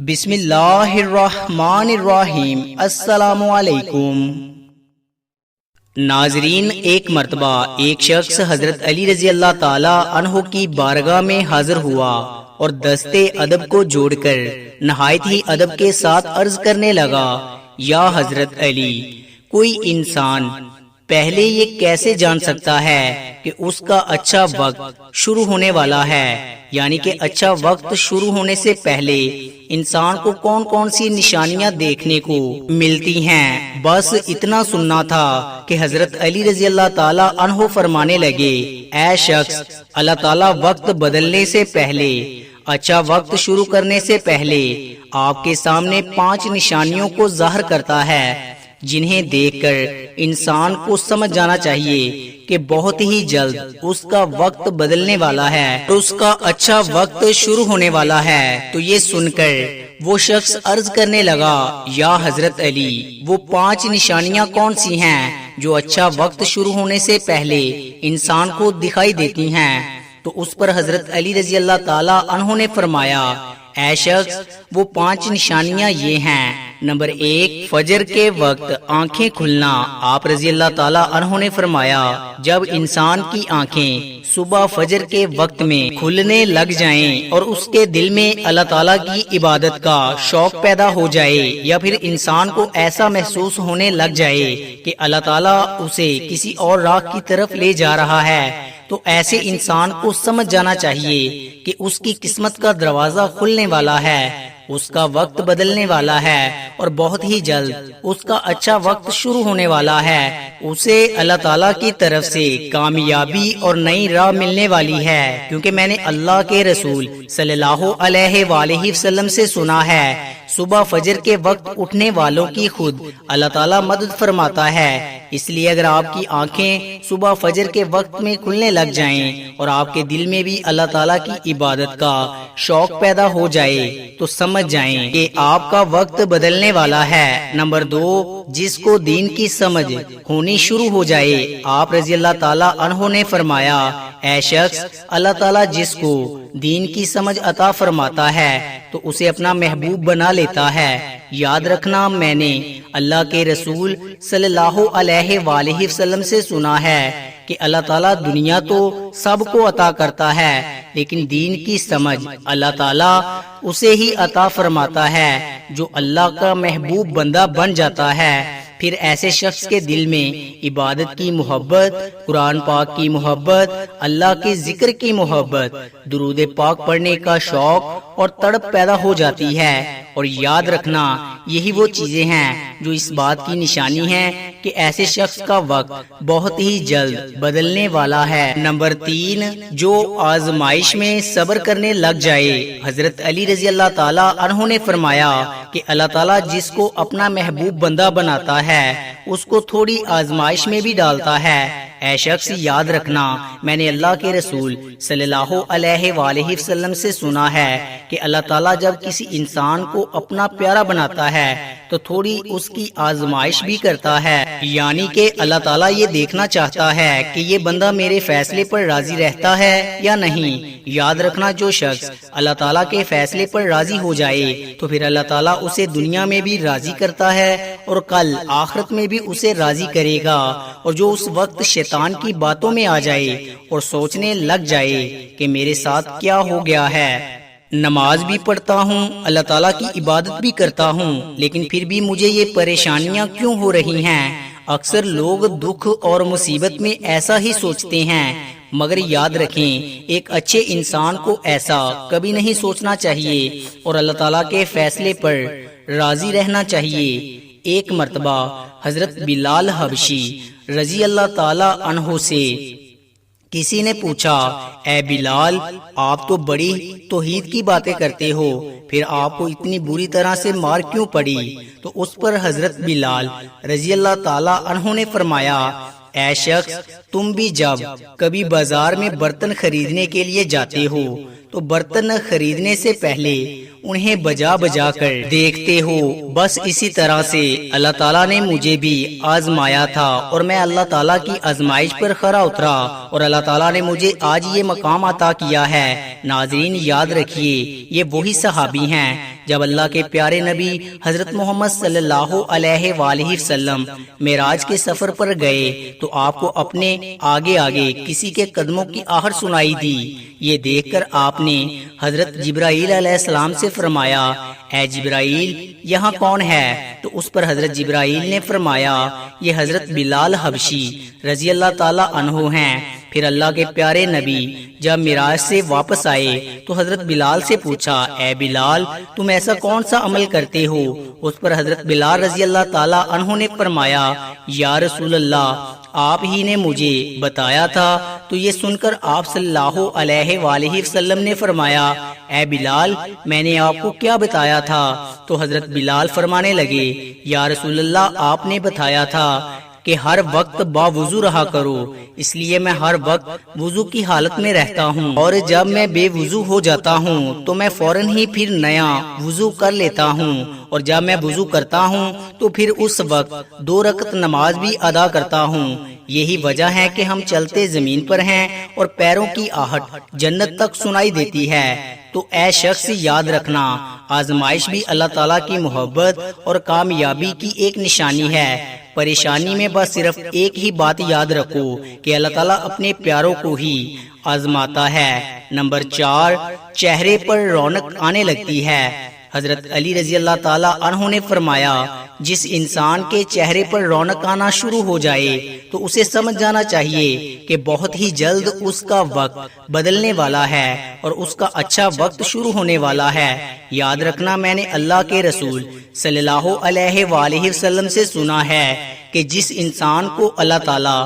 بسم اللہ الرحمن الرحیم۔ السلام علیکم ناظرین، ایک مرتبہ ایک شخص حضرت علی رضی اللہ تعالی عنہ کی بارگاہ میں حاضر ہوا اور دستے ادب کو جوڑ کر نہایت ہی ادب کے ساتھ عرض کرنے لگا، یا حضرت علی، کوئی انسان پہلے یہ کیسے جان سکتا ہے کہ اس کا اچھا وقت شروع ہونے والا ہے؟ یعنی کہ اچھا وقت شروع ہونے سے پہلے انسان کو کون کون سی نشانیاں دیکھنے کو ملتی ہیں؟ بس اتنا سننا تھا کہ حضرت علی رضی اللہ تعالی عنہ فرمانے لگے، اے شخص، اللہ تعالی وقت بدلنے سے پہلے، اچھا وقت شروع کرنے سے پہلے آپ کے سامنے 5 نشانیوں کو ظاہر کرتا ہے، جنہیں دیکھ کر انسان کو سمجھ جانا چاہیے کہ بہت ہی جلد اس کا وقت بدلنے والا ہے، اس کا اچھا وقت شروع ہونے والا ہے۔ تو یہ سن کر وہ شخص عرض کرنے لگا، یا حضرت علی، وہ 5 نشانیاں کون سی ہیں جو اچھا وقت شروع ہونے سے پہلے انسان کو دکھائی دیتی ہیں؟ تو اس پر حضرت علی رضی اللہ تعالی عنہ نے فرمایا، اے شخص، وہ 5 نشانیاں یہ ہیں۔ نمبر 1، فجر کے وقت آنکھیں کھلنا۔ آپ رضی اللہ تعالیٰ عنہ نے فرمایا، جب انسان کی آنکھیں صبح فجر کے وقت میں کھلنے لگ جائیں اور اس کے دل میں اللہ تعالیٰ کی عبادت کا شوق پیدا ہو جائے، یا پھر انسان کو ایسا محسوس ہونے لگ جائے کہ اللہ تعالیٰ اسے کسی اور راہ کی طرف لے جا رہا ہے، تو ایسے انسان کو سمجھ جانا چاہیے کہ اس کی قسمت کا دروازہ کھلنے والا ہے، اس کا وقت بدلنے والا ہے اور بہت ہی جلد اس کا اچھا وقت شروع ہونے والا ہے، اسے اللہ تعالیٰ کی طرف سے کامیابی اور نئی راہ ملنے والی ہے، کیونکہ میں نے اللہ کے رسول صلی اللہ علیہ وآلہ وسلم سے سنا ہے، صبح فجر کے وقت اٹھنے والوں کی خود اللہ تعالیٰ مدد فرماتا ہے۔ اس لیے اگر آپ کی آنکھیں صبح فجر کے وقت میں کھلنے لگ جائیں اور آپ کے دل میں بھی اللہ تعالیٰ کی عبادت کا شوق پیدا ہو جائے تو سمجھ جائیں کہ آپ کا وقت بدلنے والا ہے۔ نمبر 2، جس کو دین کی سمجھ ہونی شروع ہو جائے۔ آپ رضی اللہ تعالیٰ عنہ نے فرمایا، اے شخص، اللہ تعالیٰ جس کو دین کی سمجھ عطا فرماتا ہے تو اسے اپنا محبوب بنا لیتا ہے۔ یاد رکھنا، میں نے اللہ کے رسول صلی اللہ علیہ وآلہ وسلم سے سنا ہے کہ اللہ تعالیٰ دنیا تو سب کو عطا کرتا ہے، لیکن دین کی سمجھ اللہ تعالیٰ اسے ہی عطا فرماتا ہے جو اللہ کا محبوب بندہ بن جاتا ہے۔ پھر ایسے شخص کے دل میں عبادت کی محبت، قرآن پاک کی محبت، اللہ کے ذکر کی محبت، درود پاک پڑھنے کا شوق اور تڑپ پیدا ہو جاتی ہے۔ اور یاد رکھنا، یہی وہ چیزیں ہیں جو اس بات کی نشانی ہے کہ ایسے شخص کا وقت بہت ہی جلد بدلنے والا ہے۔ نمبر 3، جو آزمائش میں صبر کرنے لگ جائے۔ حضرت علی رضی اللہ تعالی عنہ نے فرمایا کہ اللہ تعالیٰ جس کو اپنا محبوب بندہ بناتا ہے اس کو تھوڑی آزمائش میں بھی ڈالتا ہے۔ اے شخص، یاد رکھنا، میں نے اللہ کے رسول صلی اللہ علیہ وآلہ وسلم سے سنا ہے کہ اللہ تعالیٰ جب کسی انسان کو اپنا پیارا بناتا ہے تو تھوڑی اس کی آزمائش بھی کرتا ہے، یعنی کہ اللہ تعالیٰ یہ دیکھنا چاہتا ہے کہ یہ بندہ میرے فیصلے پر راضی رہتا ہے یا نہیں۔ یاد رکھنا، جو شخص اللہ تعالیٰ کے فیصلے پر راضی ہو جائے تو پھر اللہ تعالیٰ اسے دنیا میں بھی راضی کرتا ہے اور کل آخرت میں بھی اسے راضی کرے گا۔ اور جو اس وقت شیطان کی باتوں میں آ جائے اور سوچنے لگ جائے کہ میرے ساتھ کیا ہو گیا ہے، نماز بھی پڑھتا ہوں، اللہ تعالیٰ کی عبادت بھی کرتا ہوں، لیکن پھر بھی مجھے یہ پریشانیاں کیوں ہو رہی ہیں؟ اکثر لوگ دکھ اور مصیبت میں ایسا ہی سوچتے ہیں، مگر یاد رکھیں، ایک اچھے انسان کو ایسا کبھی نہیں سوچنا چاہیے اور اللہ تعالیٰ کے فیصلے پر راضی رہنا چاہیے۔ ایک مرتبہ حضرت بلال حبشی رضی اللہ تعالی عنہ سے کسی نے پوچھا، اے بلال، آپ تو بڑی توحید کی باتیں کرتے ہو، پھر آپ کو اتنی بری طرح سے مار کیوں پڑی؟ تو اس پر حضرت بلال رضی اللہ تعالی عنہ نے فرمایا، اے شخص، تم بھی جب کبھی بازار میں برتن خریدنے کے لیے جاتے ہو تو برتن خریدنے سے پہلے انہیں بجا بجا کر دیکھتے ہو، بس اسی طرح سے اللہ تعالیٰ نے مجھے بھی آزمایا تھا اور میں اللہ تعالیٰ کی آزمائش پر کھرا اترا اور اللہ تعالیٰ نے مجھے آج یہ مقام عطا کیا ہے۔ ناظرین، یاد رکھیے، یہ وہی صحابی ہیں جب اللہ کے پیارے نبی حضرت محمد صلی اللہ علیہ وآلہ وسلم معراج کے سفر پر گئے تو آپ کو اپنے آگے آگے کسی کے قدموں کی آہٹ سنائی دی۔ یہ دیکھ کر آپ نے حضرت جبرائیل علیہ السلام سے فرمایا، اے جبرائیل یہاں کون ہے؟ تو اس پر حضرت جبرائیل نے فرمایا، یہ حضرت بلال حبشی رضی اللہ تعالی عنہ ہیں۔ پھر اللہ کے پیارے نبی جب معراج سے واپس آئے تو حضرت بلال سے پوچھا، اے بلال تم ایسا کون سا عمل کرتے ہو؟ اس پر حضرت بلال رضی اللہ تعالی عنہ نے فرمایا، یا رسول اللہ آپ ہی نے مجھے بتایا تھا۔ تو یہ سن کر آپ صلی اللہ علیہ وآلہ وسلم نے فرمایا، اے بلال میں نے آپ کو کیا بتایا تھا؟ تو حضرت بلال فرمانے لگے، یا رسول اللہ آپ نے بتایا تھا کہ ہر وقت باوضو رہا کرو، اس لیے میں ہر وقت وضو کی حالت میں رہتا ہوں، اور جب میں بے وضو ہو جاتا ہوں تو میں فوراً ہی پھر نیا وضو کر لیتا ہوں، اور جب میں وضو کرتا ہوں تو پھر اس وقت 2 رکعت نماز بھی ادا کرتا ہوں۔ یہی وجہ ہے کہ ہم چلتے زمین پر ہیں اور پیروں کی آہٹ جنت تک سنائی دیتی ہے۔ تو اے شخص یاد رکھنا، آزمائش بھی اللہ تعالیٰ کی محبت اور کامیابی کی ایک نشانی ہے۔ پریشانی میں بس صرف ایک ہی بات یاد رکھو کہ اللہ تعالیٰ اپنے پیاروں کو ہی آزماتا ہے۔ نمبر 4، چہرے پر رونق آنے لگتی ہے۔ حضرت علی رضی اللہ تعالی عنہ نے فرمایا، جس انسان کے چہرے پر رونق آنا شروع ہو جائے تو اسے سمجھ جانا چاہیے کہ بہت ہی جلد اس کا وقت بدلنے والا ہے اور اس کا اچھا وقت شروع ہونے والا ہے۔ یاد رکھنا، میں نے اللہ کے رسول صلی اللہ علیہ وآلہ وسلم سے سنا ہے کہ جس انسان کو اللہ تعالی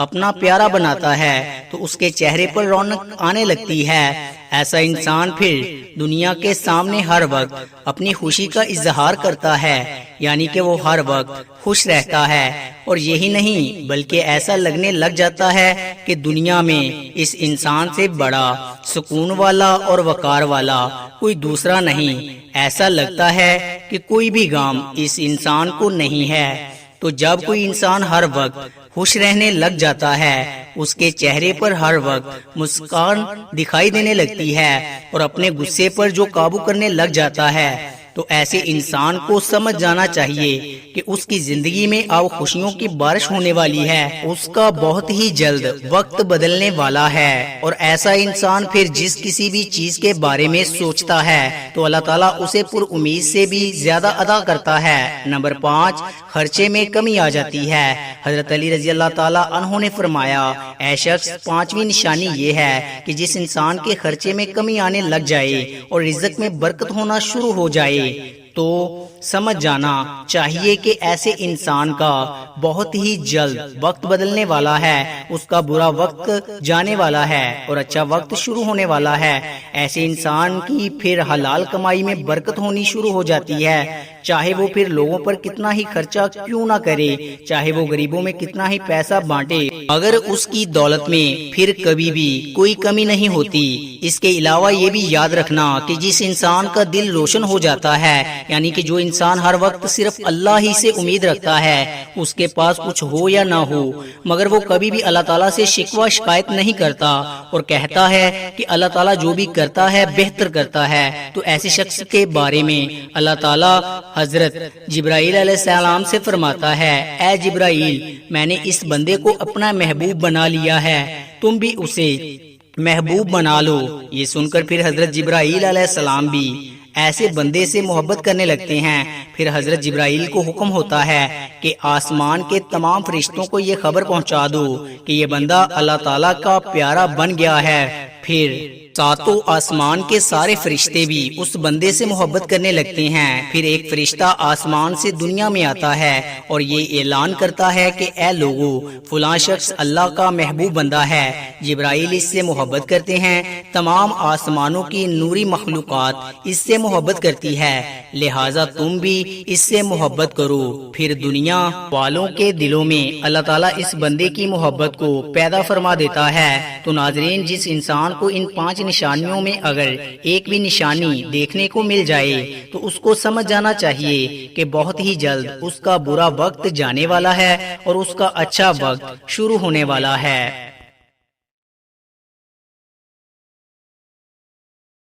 اپنا پیارا بناتا ہے تو اس کے چہرے پر رونق آنے لگتی ہے۔ ایسا انسان پھر دنیا کے سامنے ہر وقت اپنی خوشی کا اظہار کرتا ہے، یعنی کہ وہ ہر وقت خوش رہتا ہے، اور یہی نہیں بلکہ ایسا لگنے لگ جاتا ہے کہ دنیا میں اس انسان سے بڑا سکون والا اور وقار والا کوئی دوسرا نہیں۔ ایسا لگتا ہے کہ کوئی بھی غم اس انسان کو نہیں ہے۔ تو جب کوئی انسان ہر وقت خوش رہنے لگ جاتا ہے، اس کے چہرے پر ہر وقت مسکان دکھائی دینے لگتی ہے اور اپنے غصے پر جو قابو کرنے لگ جاتا ہے، تو ایسے انسان کو سمجھ جانا چاہیے کہ اس کی زندگی میں اب خوشیوں کی بارش ہونے والی ہے، اس کا بہت ہی جلد وقت بدلنے والا ہے۔ اور ایسا انسان پھر جس کسی بھی چیز کے بارے میں سوچتا ہے تو اللہ تعالیٰ اسے پر امید سے بھی زیادہ عطا کرتا ہے۔ نمبر 5، خرچے میں کمی آ جاتی ہے۔ حضرت علی رضی اللہ تعالی عنہ نے فرمایا، اے شخص 5ویں نشانی یہ ہے کہ جس انسان کے خرچے میں کمی آنے لگ جائے اور رزق میں برکت ہونا شروع ہو جائے تو سمجھ جانا چاہیے کہ ایسے انسان کا بہت ہی جلد وقت بدلنے والا ہے، اس کا برا وقت جانے والا ہے اور اچھا وقت شروع ہونے والا ہے۔ ایسے انسان کی پھر حلال کمائی میں برکت ہونی شروع ہو جاتی ہے، چاہے وہ پھر لوگوں پر کتنا ہی خرچہ کیوں نہ کرے، چاہے وہ غریبوں میں کتنا ہی پیسہ بانٹے، اگر اس کی دولت میں پھر کبھی بھی کوئی کمی نہیں ہوتی۔ اس کے علاوہ یہ بھی یاد رکھنا کہ جس انسان کا دل روشن ہو جاتا ہے، یعنی کہ جو انسان ہر وقت صرف اللہ ہی سے امید رکھتا ہے، اس کے پاس کچھ ہو یا نہ ہو مگر وہ کبھی بھی اللہ تعالیٰ سے شکوہ شکایت نہیں کرتا اور کہتا ہے کہ اللہ تعالیٰ جو بھی کرتا ہے بہتر کرتا ہے، تو ایسے شخص کے بارے میں اللہ تعالیٰ حضرت جبرائیل علیہ السلام سے فرماتا ہے، اے جبرائیل میں نے اس بندے کو اپنا محبوب بنا لیا ہے، تم بھی اسے محبوب بنا لو۔ یہ سن کر پھر حضرت جبرائیل علیہ السلام بھی ایسے بندے سے محبت کرنے لگتے ہیں۔ پھر حضرت جبرائیل کو حکم ہوتا ہے کہ آسمان کے تمام فرشتوں کو یہ خبر پہنچا دو کہ یہ بندہ اللہ تعالیٰ کا پیارا بن گیا ہے۔ پھر ساتوں آسمان کے سارے فرشتے بھی اس بندے سے محبت کرنے لگتے ہیں۔ پھر ایک فرشتہ آسمان سے دنیا میں آتا ہے اور یہ اعلان کرتا ہے کہ اے لوگو، فلاں شخص اللہ کا محبوب بندہ ہے۔ جبرائیل اس سے محبت کرتے ہیں، تمام آسمانوں کی نوری مخلوقات اس سے محبت کرتی ہے، لہٰذا تم بھی اس سے محبت کرو۔ پھر دنیا والوں کے دلوں میں اللہ تعالیٰ اس بندے کی محبت کو پیدا فرما دیتا ہے۔ تو ناظرین، جس انسان کو ان 5 نشانیوں میں اگر ایک بھی نشانی دیکھنے کو مل جائے تو اس کو سمجھ جانا چاہیے کہ بہت ہی جلد اس کا برا وقت جانے والا ہے اور اس کا اچھا وقت شروع ہونے والا ہے۔